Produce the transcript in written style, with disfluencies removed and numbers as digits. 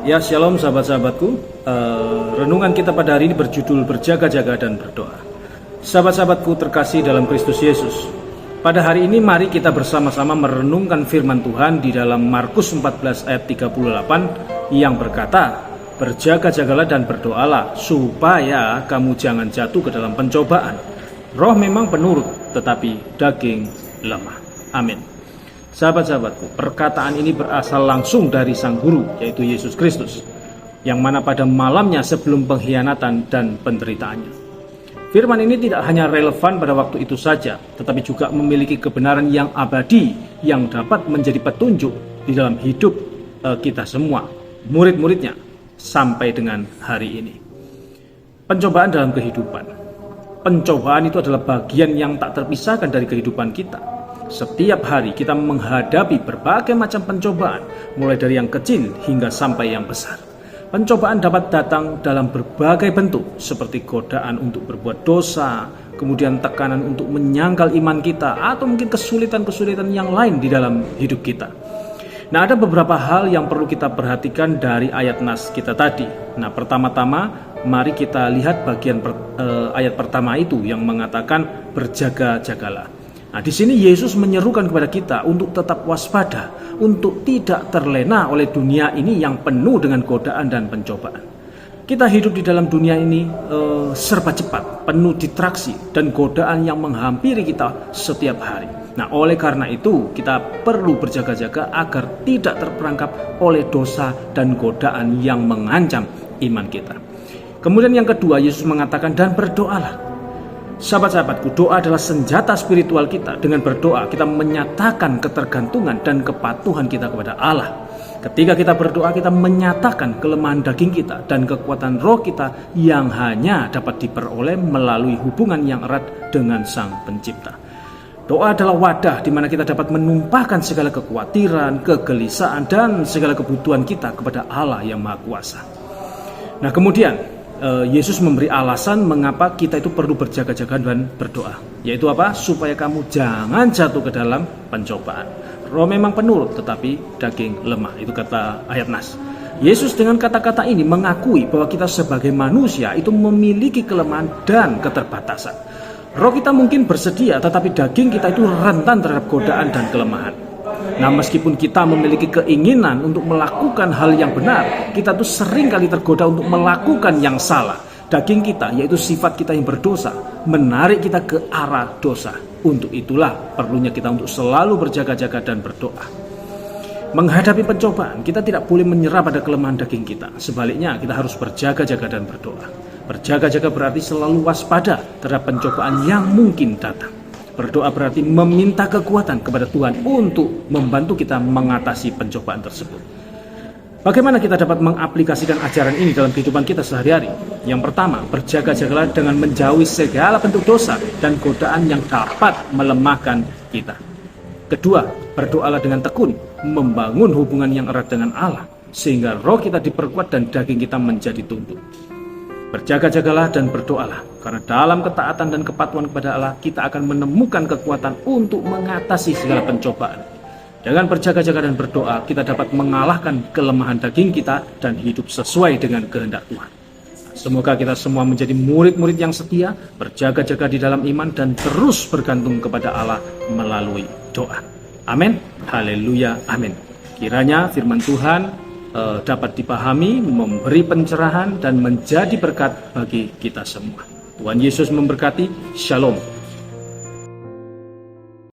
Ya, shalom sahabat-sahabatku. Renungan kita pada hari ini berjudul berjaga-jaga dan berdoa. Sahabat-sahabatku terkasih dalam Kristus Yesus, pada hari ini mari kita bersama-sama merenungkan firman Tuhan di dalam Markus 14 ayat 38 yang berkata, berjaga-jagalah dan berdoalah supaya kamu jangan jatuh ke dalam pencobaan. Roh memang penurut, tetapi daging lemah. Amin. Sahabat-sahabatku, perkataan ini berasal langsung dari Sang Guru, yaitu Yesus Kristus, yang mana pada malamnya sebelum pengkhianatan dan penderitaannya. Firman ini tidak hanya relevan pada waktu itu saja, tetapi juga memiliki kebenaran yang abadi, yang dapat menjadi petunjuk di dalam hidup kita semua, murid-muridnya, sampai dengan hari ini. Pencobaan dalam kehidupan. Pencobaan itu adalah bagian yang tak terpisahkan dari kehidupan kita. Setiap hari kita menghadapi berbagai macam pencobaan, mulai dari yang kecil hingga sampai yang besar. Pencobaan dapat datang dalam berbagai bentuk, seperti godaan untuk berbuat dosa, kemudian tekanan untuk menyangkal iman kita, atau mungkin kesulitan-kesulitan yang lain di dalam hidup kita. Nah, ada beberapa hal yang perlu kita perhatikan dari ayat nas kita tadi. Nah, pertama-tama mari kita lihat bagian ayat pertama itu yang mengatakan berjaga-jagalah. Nah, di sini Yesus menyerukan kepada kita untuk tetap waspada, untuk tidak terlena oleh dunia ini yang penuh dengan godaan dan pencobaan. Kita hidup di dalam dunia ini serba cepat, penuh distraksi dan godaan yang menghampiri kita setiap hari. Nah, oleh karena itu kita perlu berjaga-jaga agar tidak terperangkap oleh dosa dan godaan yang mengancam iman kita. Kemudian yang kedua, Yesus mengatakan dan berdoalah. Sahabat-sahabatku, doa adalah senjata spiritual kita. Dengan berdoa, kita menyatakan ketergantungan dan kepatuhan kita kepada Allah. Ketika kita berdoa, kita menyatakan kelemahan daging kita dan kekuatan roh kita yang hanya dapat diperoleh melalui hubungan yang erat dengan Sang Pencipta. Doa adalah wadah di mana kita dapat menumpahkan segala kekhawatiran, kegelisahan, dan segala kebutuhan kita kepada Allah yang Maha Kuasa. Nah, kemudian Yesus memberi alasan mengapa kita itu perlu berjaga-jaga dan berdoa, yaitu apa? Supaya kamu jangan jatuh ke dalam pencobaan. Roh memang penurut, tetapi daging lemah. Itu kata ayat nas. Yesus dengan kata-kata ini mengakui bahwa kita sebagai manusia itu memiliki kelemahan dan keterbatasan. Roh kita mungkin bersedia, tetapi daging kita itu rentan terhadap godaan dan kelemahan. Nah, meskipun kita memiliki keinginan untuk melakukan hal yang benar, kita tuh sering kali tergoda untuk melakukan yang salah. Daging kita, yaitu sifat kita yang berdosa, menarik kita ke arah dosa. Untuk itulah perlunya kita untuk selalu berjaga-jaga dan berdoa. Menghadapi pencobaan, kita tidak boleh menyerah pada kelemahan daging kita. Sebaliknya, kita harus berjaga-jaga dan berdoa. Berjaga-jaga berarti selalu waspada terhadap pencobaan yang mungkin datang. Berdoa berarti meminta kekuatan kepada Tuhan untuk membantu kita mengatasi pencobaan tersebut. Bagaimana kita dapat mengaplikasikan ajaran ini dalam kehidupan kita sehari-hari? Yang pertama, berjaga-jagalah dengan menjauhi segala bentuk dosa dan godaan yang dapat melemahkan kita. Kedua, berdoalah dengan tekun, membangun hubungan yang erat dengan Allah, sehingga roh kita diperkuat dan daging kita menjadi tunduk. Berjaga-jagalah dan berdoalah, karena dalam ketaatan dan kepatuhan kepada Allah, kita akan menemukan kekuatan untuk mengatasi segala pencobaan. Dengan berjaga-jaga dan berdoa, kita dapat mengalahkan kelemahan daging kita dan hidup sesuai dengan kehendak Tuhan. Semoga kita semua menjadi murid-murid yang setia, berjaga-jaga di dalam iman, dan terus bergantung kepada Allah melalui doa. Amin. Haleluya. Amin. Kiranya firman Tuhan dapat dipahami, memberi pencerahan, dan menjadi berkat bagi kita semua. Tuhan Yesus memberkati. Shalom.